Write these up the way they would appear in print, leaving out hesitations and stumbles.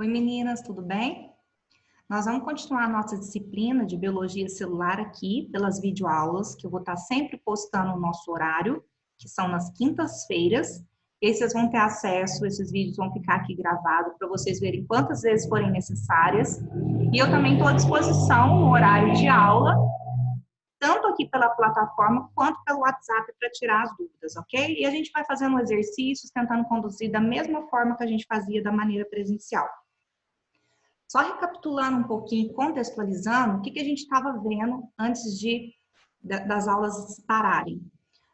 Oi meninas, tudo bem? Nós vamos continuar a nossa disciplina de biologia celular aqui pelas videoaulas, que eu vou estar sempre postando no nosso horário, que são nas quintas-feiras. E aí vocês vão ter acesso, esses vídeos vão ficar aqui gravados para vocês verem quantas vezes forem necessárias. E eu também estou à disposição no horário de aula, tanto aqui pela plataforma quanto pelo WhatsApp para tirar as dúvidas, ok? E a gente vai fazendo exercícios, tentando conduzir da mesma forma que a gente fazia da maneira presencial. Só recapitulando um pouquinho, contextualizando, o que a gente estava vendo antes das aulas pararem.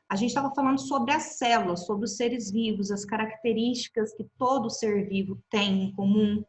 A gente estava falando sobre as células, sobre os seres vivos, as características que todo ser vivo tem em comum,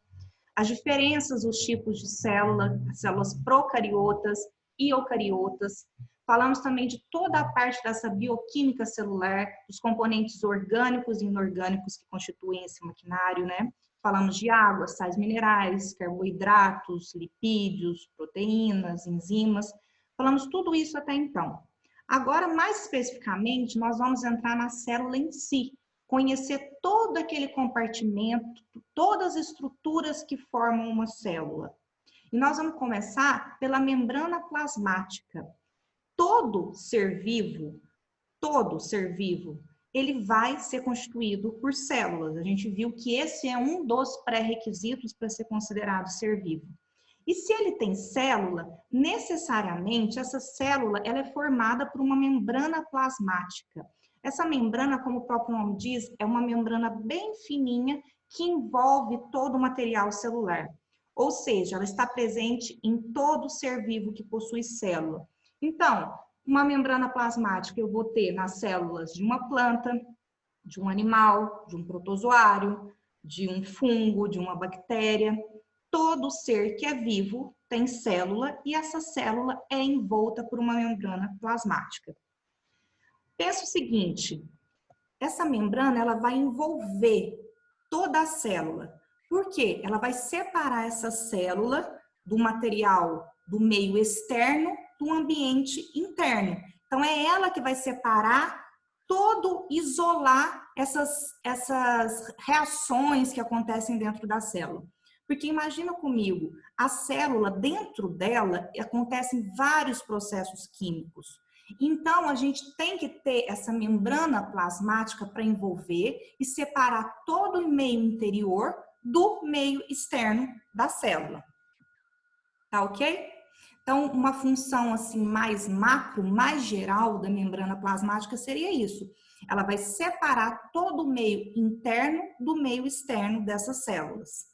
as diferenças dos tipos de célula, as células procariotas e eucariotas. Falamos também de toda a parte dessa bioquímica celular, dos componentes orgânicos e inorgânicos que constituem esse maquinário, né? Falamos de água, sais minerais, carboidratos, lipídios, proteínas, enzimas. Falamos tudo isso até então. Agora, mais especificamente, nós vamos entrar na célula em si, conhecer todo aquele compartimento, todas as estruturas que formam uma célula. E nós vamos começar pela membrana plasmática. Todo ser vivo, ele vai ser constituído por células. A gente viu que esse é um dos pré-requisitos para ser considerado ser vivo. E se ele tem célula, necessariamente essa célula ela é formada por uma membrana plasmática. Essa membrana, como o próprio nome diz, é uma membrana bem fininha que envolve todo o material celular. Ou seja, ela está presente em todo ser vivo que possui célula. Então, uma membrana plasmática eu vou ter nas células de uma planta, de um animal, de um protozoário, de um fungo, de uma bactéria. Todo ser que é vivo tem célula e essa célula é envolta por uma membrana plasmática. Pensa o seguinte, essa membrana ela vai envolver toda a célula. Por quê? Ela vai separar essa célula do material do meio externo do ambiente interno. Então, é ela que vai separar isolar essas reações que acontecem dentro da célula. Porque imagina comigo, a célula, dentro dela, acontecem vários processos químicos. Então, a gente tem que ter essa membrana plasmática para envolver e separar todo o meio interior do meio externo da célula. Tá ok? Então, uma função assim mais macro, mais geral da membrana plasmática seria isso. Ela vai separar todo o meio interno do meio externo dessas células.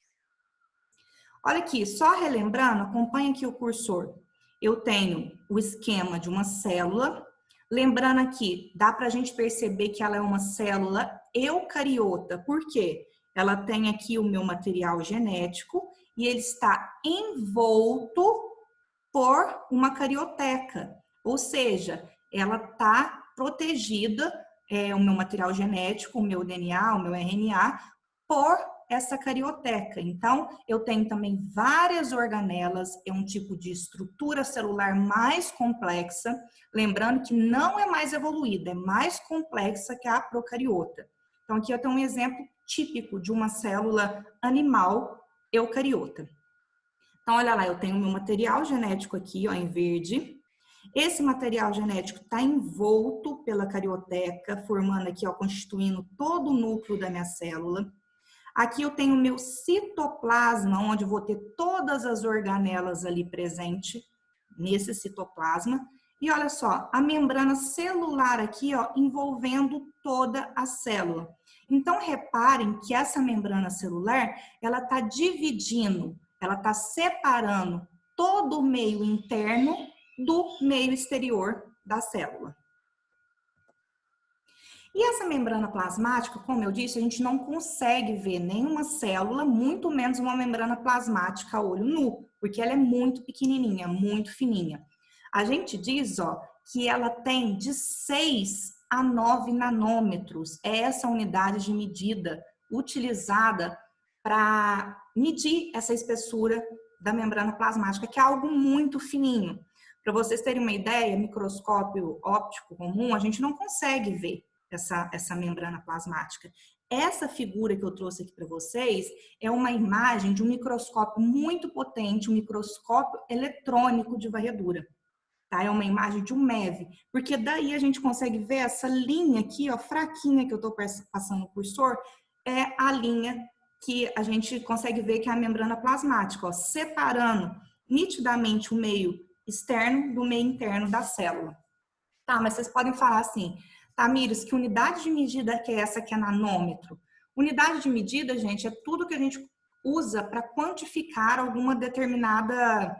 Olha aqui, só relembrando, acompanha aqui o cursor. Eu tenho o esquema de uma célula. Lembrando aqui, dá para a gente perceber que ela é uma célula eucariota. Por quê? Ela tem aqui o meu material genético e ele está envolto por uma carioteca, ou seja, ela está protegida, o meu material genético, o meu DNA, o meu RNA, por essa carioteca. Então, eu tenho também várias organelas, é um tipo de estrutura celular mais complexa, lembrando que não é mais evoluída, é mais complexa que a procariota. Então, aqui eu tenho um exemplo típico de uma célula animal eucariota. Então, olha lá, eu tenho o meu material genético aqui, ó, em verde. Esse material genético está envolto pela carioteca, formando aqui, ó, constituindo todo o núcleo da minha célula. Aqui eu tenho o meu citoplasma, onde eu vou ter todas as organelas ali presentes, nesse citoplasma. E olha só, a membrana celular aqui, ó, envolvendo toda a célula. Então, reparem que essa membrana celular, ela está dividindo, ela está separando todo o meio interno do meio exterior da célula. E essa membrana plasmática, como eu disse, a gente não consegue ver nenhuma célula, muito menos uma membrana plasmática a olho nu, porque ela é muito pequenininha, muito fininha. A gente diz, ó, que ela tem de 6 a 9 nanômetros. É essa unidade de medida utilizada para medir essa espessura da membrana plasmática, que é algo muito fininho. Para vocês terem uma ideia, microscópio óptico comum, a gente não consegue ver essa membrana plasmática. Essa figura que eu trouxe aqui para vocês é uma imagem de um microscópio muito potente, um microscópio eletrônico de varredura. Tá? É uma imagem de um MEV, porque daí a gente consegue ver essa linha aqui, ó, fraquinha que eu estou passando no cursor, é a linha que a gente consegue ver que é a membrana plasmática, ó, separando nitidamente o meio externo do meio interno da célula. Tá, mas vocês podem falar assim, Tamires, que unidade de medida que é essa que é nanômetro? Unidade de medida, gente, é tudo que a gente usa para quantificar alguma determinada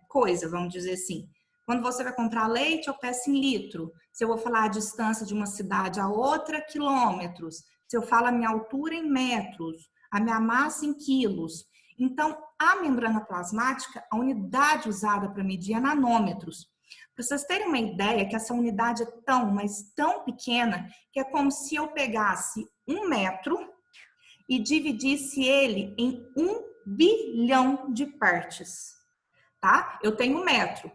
coisa, vamos dizer assim. Quando você vai comprar leite, eu peço em litro. Se eu vou falar a distância de uma cidade a outra, quilômetros. Se eu falo a minha altura em metros, a minha massa em quilos. Então, a membrana plasmática, a unidade usada para medir é nanômetros. Para vocês terem uma ideia que essa unidade é tão, mas tão pequena, que é como se eu pegasse 1 metro e dividisse ele em 1 bilhão de partes, tá? Eu tenho 1 metro,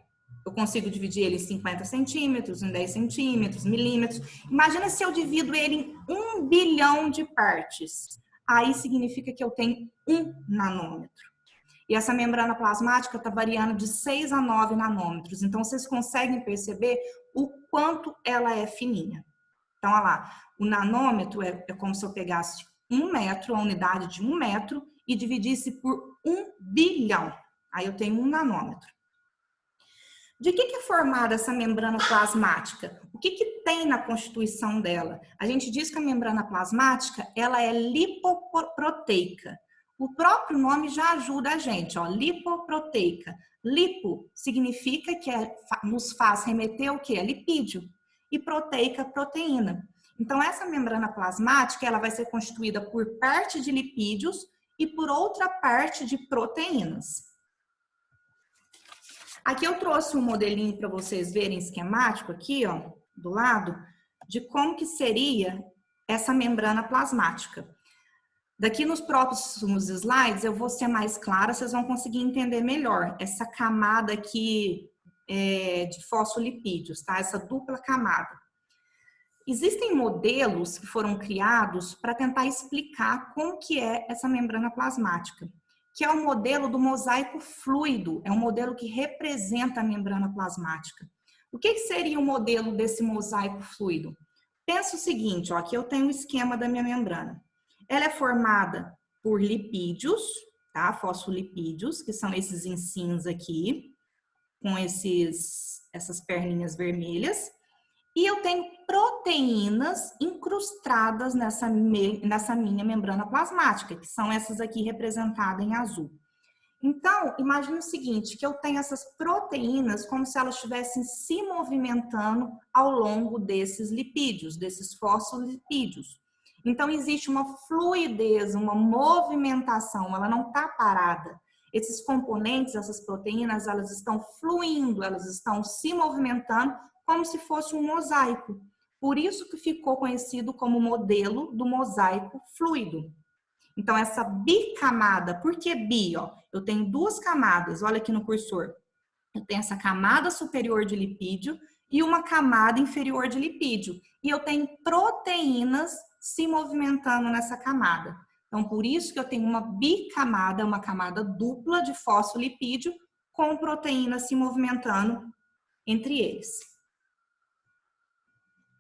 eu consigo dividir ele em 50 centímetros, em 10 centímetros, milímetros. Imagina se eu divido ele em 1 bilhão de partes. Aí significa que eu tenho 1 nanômetro. E essa membrana plasmática está variando de 6 a 9 nanômetros. Então, vocês conseguem perceber o quanto ela é fininha. Então, olha lá, o nanômetro é como se eu pegasse 1 metro, a unidade de 1 metro, e dividisse por 1 bilhão. Aí eu tenho 1 nanômetro. De que é formada essa membrana plasmática? O que tem na constituição dela? A gente diz que a membrana plasmática, ela é lipoproteica. O próprio nome já ajuda a gente, ó, lipoproteica. Lipo significa que nos faz remeter ao quê? A lipídio. E proteica, proteína. Então, essa membrana plasmática, ela vai ser constituída por parte de lipídios e por outra parte de proteínas. Aqui eu trouxe um modelinho para vocês verem esquemático aqui, ó, do lado, de como que seria essa membrana plasmática. Daqui nos próximos slides eu vou ser mais clara, vocês vão conseguir entender melhor essa camada aqui de fosfolipídios, tá? Essa dupla camada. Existem modelos que foram criados para tentar explicar como que é essa membrana plasmática, que é o modelo do mosaico fluido, é um modelo que representa a membrana plasmática. O que seria o modelo desse mosaico fluido? Pensa o seguinte, ó, aqui eu tenho o esquema da minha membrana. Ela é formada por lipídios, tá? Fosfolipídios, que são esses em cinza aqui, com essas perninhas vermelhas. E eu tenho proteínas incrustadas nessa minha membrana plasmática, que são essas aqui representadas em azul. Então, imagine o seguinte, que eu tenho essas proteínas como se elas estivessem se movimentando ao longo desses lipídios, desses fosfolipídios. Então, existe uma fluidez, uma movimentação, ela não está parada. Esses componentes, essas proteínas, elas estão fluindo, elas estão se movimentando como se fosse um mosaico. Por isso que ficou conhecido como modelo do mosaico fluido. Então, essa bicamada, por que bi? Ó? Eu tenho 2 camadas, olha aqui no cursor. Eu tenho essa camada superior de lipídio e uma camada inferior de lipídio. E eu tenho proteínas se movimentando nessa camada. Então, por isso que eu tenho uma bicamada, uma camada dupla de fosfolipídio com proteínas se movimentando entre eles.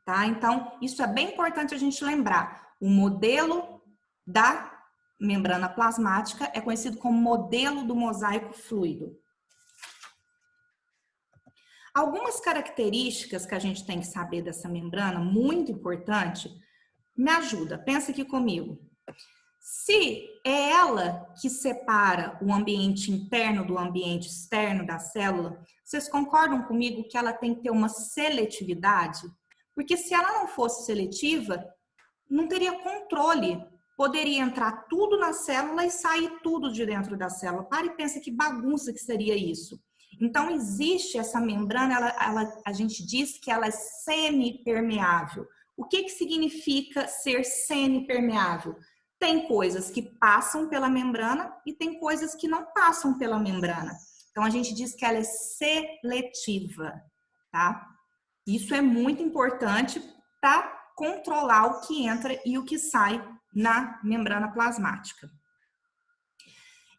Tá? Então, isso é bem importante a gente lembrar. O modelo da membrana plasmática é conhecido como modelo do mosaico fluido. Algumas características que a gente tem que saber dessa membrana, muito importante, me ajuda. Pensa aqui comigo. Se é ela que separa o ambiente interno do ambiente externo da célula, vocês concordam comigo que ela tem que ter uma seletividade? Porque se ela não fosse seletiva, não teria controle. Poderia entrar tudo na célula e sair tudo de dentro da célula. Para e pensa que bagunça que seria isso. Então, existe essa membrana, a gente diz que ela é semipermeável. O que significa ser semipermeável? Tem coisas que passam pela membrana e tem coisas que não passam pela membrana. Então, a gente diz que ela é seletiva, tá? Isso é muito importante para controlar o que entra e o que sai na membrana plasmática.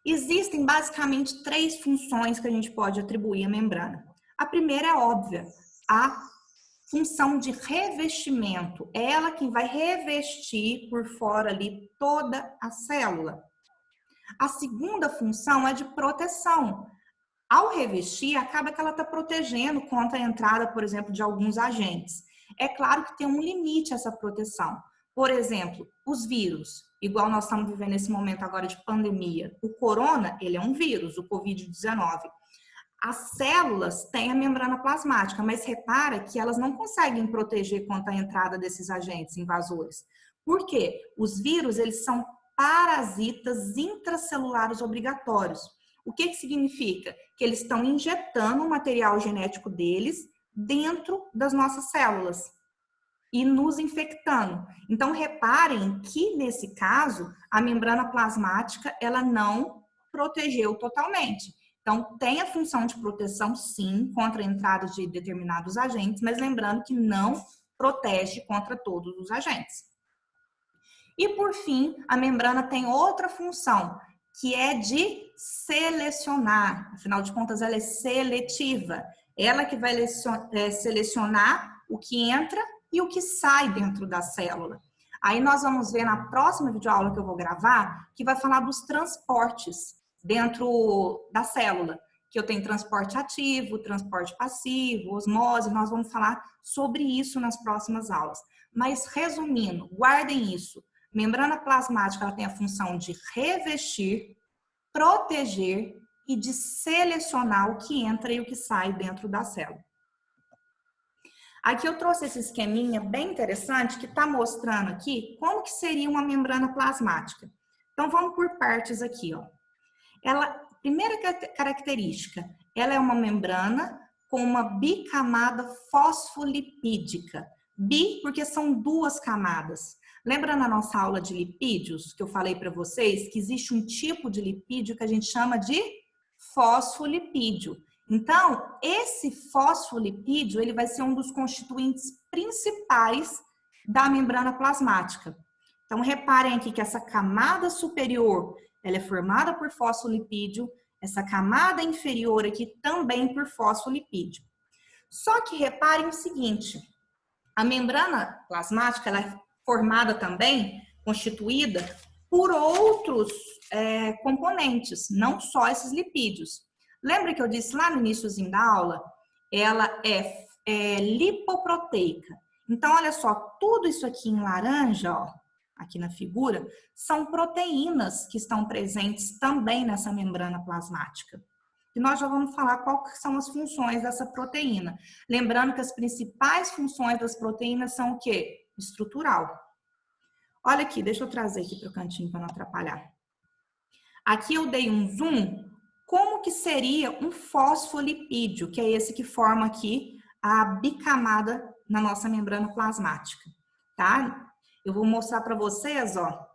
Existem basicamente 3 funções que a gente pode atribuir à membrana. A primeira é óbvia, a função de revestimento. É ela quem vai revestir por fora ali toda a célula. A segunda função é de proteção. Ao revestir, acaba que ela está protegendo contra a entrada, por exemplo, de alguns agentes. É claro que tem um limite essa proteção. Por exemplo, os vírus, igual nós estamos vivendo nesse momento agora de pandemia. O corona, ele é um vírus, o Covid-19. As células têm a membrana plasmática, mas repara que elas não conseguem proteger contra a entrada desses agentes invasores. Por quê? Os vírus, eles são parasitas intracelulares obrigatórios. O que significa? Que eles estão injetando o material genético deles dentro das nossas células e nos infectando. Então, reparem que, nesse caso, a membrana plasmática, ela não protegeu totalmente. Então, tem a função de proteção, sim, contra a entrada de determinados agentes, mas lembrando que não protege contra todos os agentes. E, por fim, a membrana tem outra função, que é de selecionar. Afinal de contas, ela é seletiva. Ela que vai selecionar o que entra e o que sai dentro da célula. Aí nós vamos ver na próxima videoaula que eu vou gravar, que vai falar dos transportes dentro da célula, que eu tenho transporte ativo, transporte passivo, osmose, nós vamos falar sobre isso nas próximas aulas. Mas resumindo, guardem isso. Membrana plasmática, ela tem a função de revestir, proteger e de selecionar o que entra e o que sai dentro da célula. Aqui eu trouxe esse esqueminha bem interessante que está mostrando aqui como que seria uma membrana plasmática. Então vamos por partes aqui, ó. Primeira característica, ela é uma membrana com uma bicamada fosfolipídica. Bi porque são 2 camadas. Lembra na nossa aula de lipídios, que eu falei para vocês, que existe um tipo de lipídio que a gente chama de fosfolipídio. Então, esse fosfolipídio, ele vai ser um dos constituintes principais da membrana plasmática. Então, reparem aqui que essa camada superior, ela é formada por fosfolipídio, essa camada inferior aqui também por fosfolipídio. Só que reparem o seguinte, a membrana plasmática, ela é formada também, constituída por outros componentes, não só esses lipídios. Lembra que eu disse lá no iníciozinho da aula? Ela é lipoproteica. Então, olha só, tudo isso aqui em laranja, ó, aqui na figura, são proteínas que estão presentes também nessa membrana plasmática. E nós já vamos falar quais são as funções dessa proteína. Lembrando que as principais funções das proteínas são o quê? Estrutural. Olha aqui, deixa eu trazer aqui para o cantinho para não atrapalhar. Aqui eu dei um zoom. Como que seria um fosfolipídio, que é esse que forma aqui a bicamada na nossa membrana plasmática, tá? Eu vou mostrar para vocês, ó,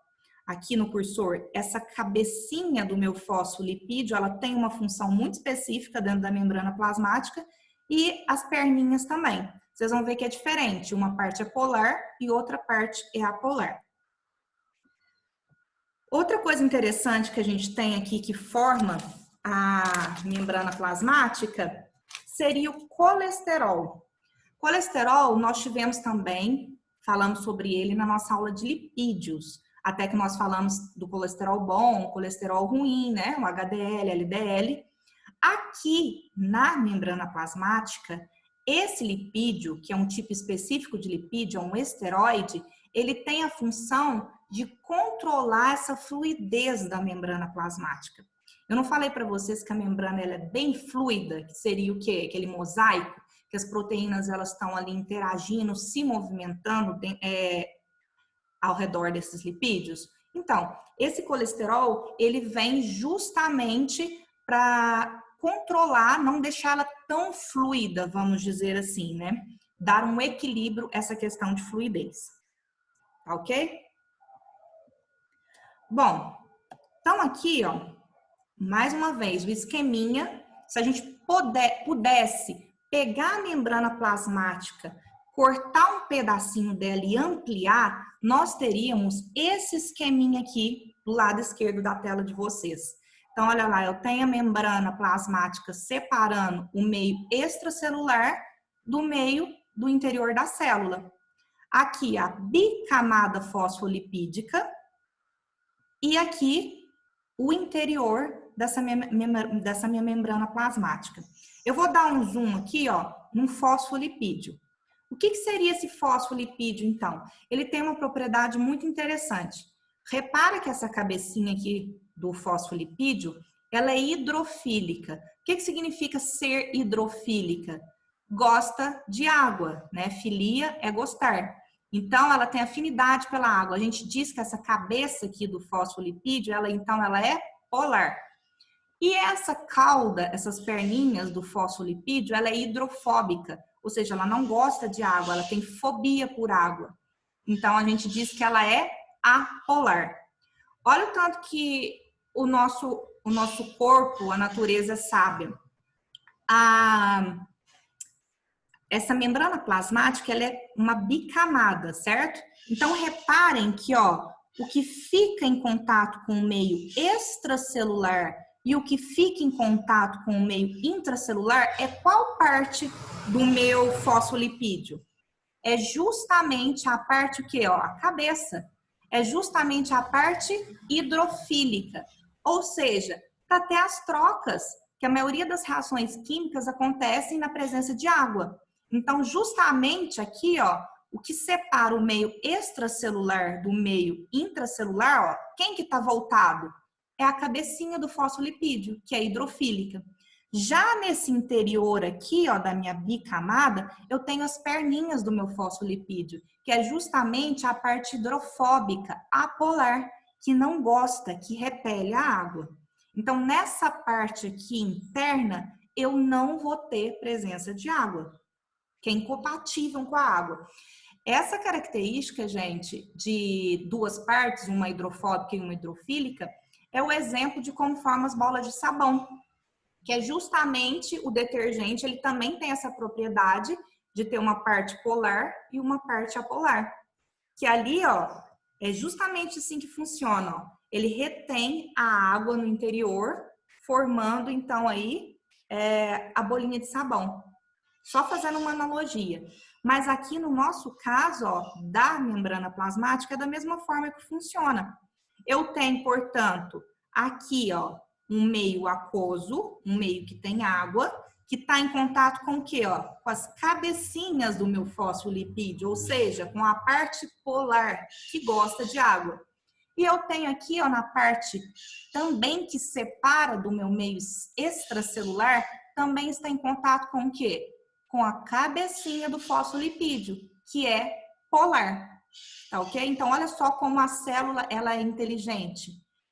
aqui no cursor, essa cabecinha do meu fosfolipídio, ela tem uma função muito específica dentro da membrana plasmática e as perninhas também. Vocês vão ver que é diferente, uma parte é polar e outra parte é apolar. Outra coisa interessante que a gente tem aqui que forma a membrana plasmática seria o colesterol. Colesterol, nós tivemos também, falamos sobre ele na nossa aula de lipídios, até que nós falamos do colesterol bom, colesterol ruim, né? O HDL, LDL. Aqui, na membrana plasmática, esse lipídio, que é um tipo específico de lipídio, é um esteroide, ele tem a função de controlar essa fluidez da membrana plasmática. Eu não falei para vocês que a membrana ela é bem fluida, que seria o quê? Aquele mosaico, que as proteínas elas estão ali interagindo, se movimentando ao redor desses lipídios. Então, esse colesterol, ele vem justamente para controlar, não deixar ela tão fluida, vamos dizer assim, né? Dar um equilíbrio a essa questão de fluidez. Tá ok? Bom, então aqui, ó, mais uma vez, o esqueminha, se a gente pudesse pegar a membrana plasmática cortar um pedacinho dela e ampliar, nós teríamos esse esqueminha aqui do lado esquerdo da tela de vocês. Então, olha lá, eu tenho a membrana plasmática separando o meio extracelular do meio do interior da célula. Aqui a bicamada fosfolipídica e aqui o interior dessa minha membrana plasmática. Eu vou dar um zoom aqui, ó, num fosfolipídio. O que seria esse fosfolipídio, então? Ele tem uma propriedade muito interessante. Repara que essa cabecinha aqui do fosfolipídio, ela é hidrofílica. O que significa ser hidrofílica? Gosta de água, né? Filia é gostar. Então, ela tem afinidade pela água. A gente diz que essa cabeça aqui do fosfolipídio, ela é polar. E essa cauda, essas perninhas do fosfolipídio, ela é hidrofóbica, ou seja, ela não gosta de água, ela tem fobia por água. Então, a gente diz que ela é apolar. Olha o tanto que o nosso corpo, a natureza é sábia. Essa membrana plasmática, ela é uma bicamada, certo? Então, reparem que, ó, o que fica em contato com o meio extracelular e o que fica em contato com o meio intracelular é qual parte do meu fosfolipídio? É justamente a parte o quê? Ó, a cabeça. É justamente a parte hidrofílica. Ou seja, para ter as trocas, que a maioria das reações químicas acontecem na presença de água. Então, justamente aqui, ó, o que separa o meio extracelular do meio intracelular, ó, quem que está voltado? É a cabecinha do fosfolipídio, que é hidrofílica. Já nesse interior aqui, ó, da minha bicamada, eu tenho as perninhas do meu fosfolipídio, que é justamente a parte hidrofóbica, apolar, que não gosta, que repele a água. Então, nessa parte aqui interna, eu não vou ter presença de água, que é incompatível com a água. Essa característica, gente, de duas partes, uma hidrofóbica e uma hidrofílica, é o exemplo de como formam as bolas de sabão, que é justamente o detergente, ele também tem essa propriedade de ter uma parte polar e uma parte apolar. Que ali, ó, é justamente assim que funciona, ó. Ele retém a água no interior, formando, então, aí, a bolinha de sabão. Só fazendo uma analogia. Mas aqui no nosso caso, ó, da membrana plasmática, é da mesma forma que funciona. Eu tenho, portanto, aqui, ó, um meio aquoso, um meio que tem água, que está em contato com o quê? Ó? Com as cabecinhas do meu fosfolipídio, ou seja, com a parte polar, que gosta de água. E eu tenho aqui, ó, na parte também que separa do meu meio extracelular, também está em contato com o quê? Com a cabecinha do fosfolipídio, que é polar. Tá ok? Então, olha só como a célula ela é inteligente.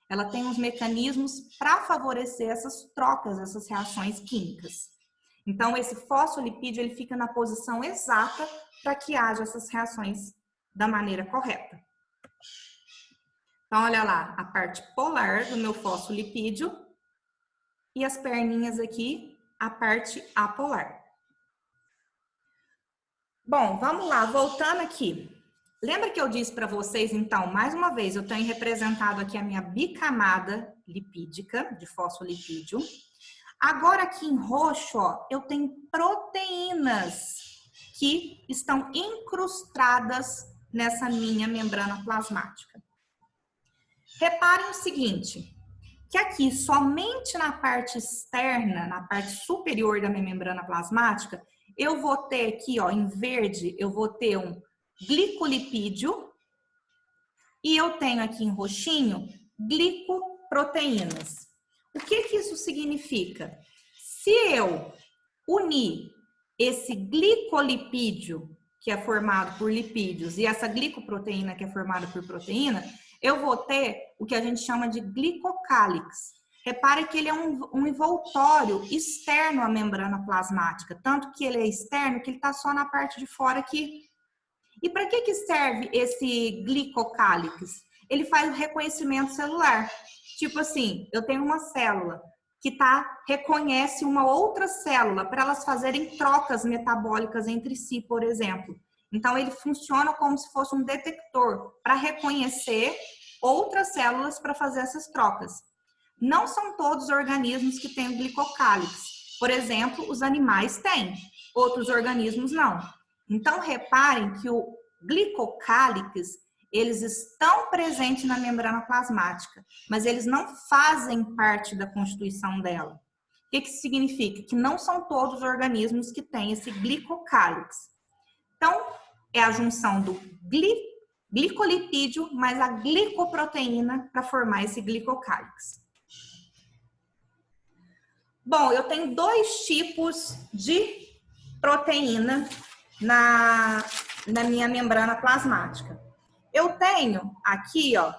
Ela tem uns mecanismos para favorecer essas trocas, essas reações químicas. Então, esse fosfolipídio ele fica na posição exata para que haja essas reações da maneira correta. Então, olha lá, a parte polar do meu fosfolipídio e as perninhas aqui, a parte apolar. Bom, vamos lá, voltando aqui. Lembra que eu disse para vocês, então, mais uma vez, eu tenho representado aqui a minha bicamada lipídica de fosfolipídio. Agora aqui em roxo, ó, eu tenho proteínas que estão incrustadas nessa minha membrana plasmática. Reparem o seguinte, que aqui somente na parte externa, na parte superior da minha membrana plasmática, eu vou ter aqui, ó, em verde, eu vou ter um glicolipídio e eu tenho aqui em roxinho glicoproteínas. O que isso significa? Se eu unir esse glicolipídio, que é formado por lipídios, e essa glicoproteína, que é formada por proteína, eu vou ter o que a gente chama de glicocálix. Repare que ele é um envoltório externo à membrana plasmática, tanto que ele é externo que ele está só na parte de fora aqui. E para que serve esse glicocálix? Ele faz o reconhecimento celular. Tipo assim, eu tenho uma célula que reconhece uma outra célula para elas fazerem trocas metabólicas entre si, por exemplo. Então, ele funciona como se fosse um detector para reconhecer outras células para fazer essas trocas. Não são todos os organismos que têm o glicocálix. Por exemplo, os animais têm, outros organismos não. Então, reparem que o glicocálix, eles estão presentes na membrana plasmática, mas eles não fazem parte da constituição dela. O que isso significa? Que não são todos os organismos que têm esse glicocálix. Então, é a junção do glicolipídio mais a glicoproteína para formar esse glicocálix. Bom, eu tenho dois tipos de proteína na minha membrana plasmática. Eu tenho aqui, ó,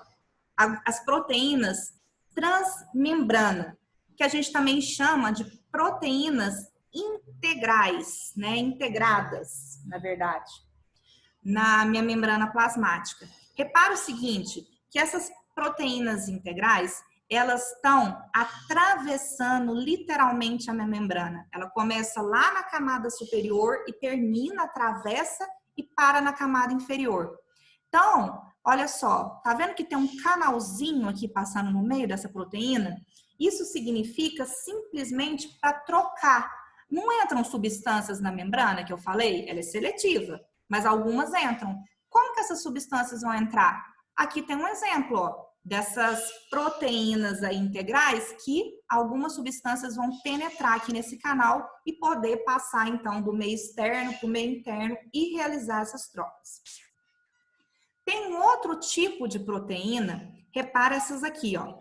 as proteínas transmembrana, que a gente também chama de proteínas integrais, né? Integradas, na verdade, na minha membrana plasmática. Repara o seguinte, que essas proteínas integrais, elas estão atravessando literalmente a minha membrana. Ela começa lá na camada superior e termina, atravessa e para na camada inferior. Então, olha só, tá vendo que tem um canalzinho aqui passando no meio dessa proteína? Isso significa simplesmente para trocar. Não entram substâncias na membrana que eu falei? Ela é seletiva, mas algumas entram. Como que essas substâncias vão entrar? Aqui tem um exemplo, ó, dessas proteínas aí integrais que algumas substâncias vão penetrar aqui nesse canal e poder passar, então, do meio externo para o meio interno e realizar essas trocas. Tem um outro tipo de proteína, repara essas aqui, ó.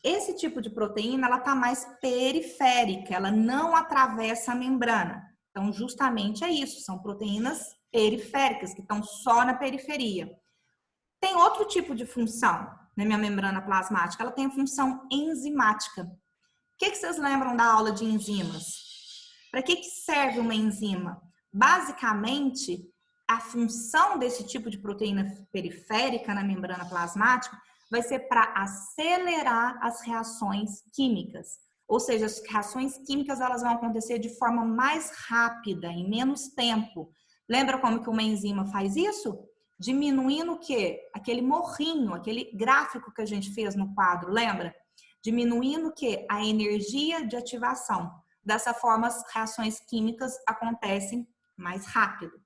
Esse tipo de proteína, ela tá mais periférica, ela não atravessa a membrana. Então, justamente é isso, são proteínas periféricas, que estão só na periferia. Tem outro tipo de função na minha membrana plasmática, ela tem a função enzimática. O que vocês lembram da aula de enzimas? Para que serve uma enzima? Basicamente, a função desse tipo de proteína periférica na membrana plasmática vai ser para acelerar as reações químicas. Ou seja, as reações químicas elas vão acontecer de forma mais rápida, em menos tempo. Lembra como que uma enzima faz isso? Diminuindo o quê? Aquele morrinho, aquele gráfico que a gente fez no quadro, lembra? Diminuindo o quê? A energia de ativação. Dessa forma, as reações químicas acontecem mais rápido.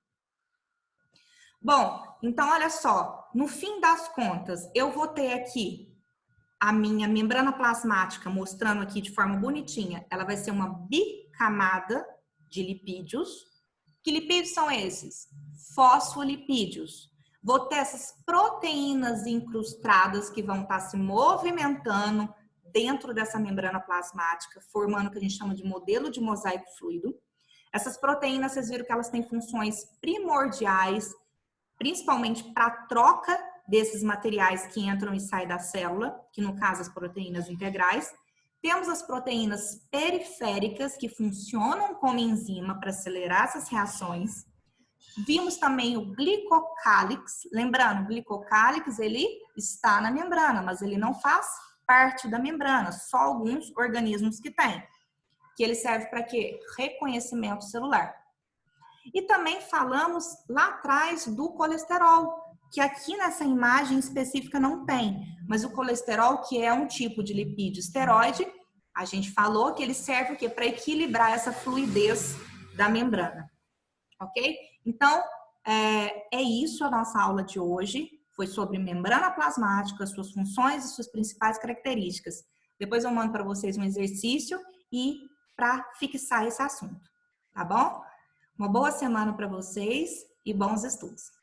Bom, então olha só, no fim das contas, eu vou ter aqui a minha membrana plasmática mostrando aqui de forma bonitinha. Ela vai ser uma bicamada de lipídios. Que lipídios são esses? Fosfolipídios. Vou ter essas proteínas incrustadas que vão estar se movimentando dentro dessa membrana plasmática, formando o que a gente chama de modelo de mosaico fluido. Essas proteínas, vocês viram que elas têm funções primordiais, principalmente para a troca desses materiais que entram e saem da célula, que no caso as proteínas integrais. Temos as proteínas periféricas, que funcionam como enzima para acelerar essas reações. Vimos também o glicocálix. Lembrando, o glicocálix ele está na membrana, mas ele não faz parte da membrana, só alguns organismos que têm. Que ele serve para quê? Reconhecimento celular. E também falamos lá atrás do colesterol, que aqui nessa imagem específica não tem, mas o colesterol, que é um tipo de lipídio esteroide, a gente falou que ele serve o quê? Para equilibrar essa fluidez da membrana, ok? Então, é isso a nossa aula de hoje, foi sobre membrana plasmática, suas funções e suas principais características. Depois eu mando para vocês um exercício e para fixar esse assunto, tá bom? Uma boa semana para vocês e bons estudos!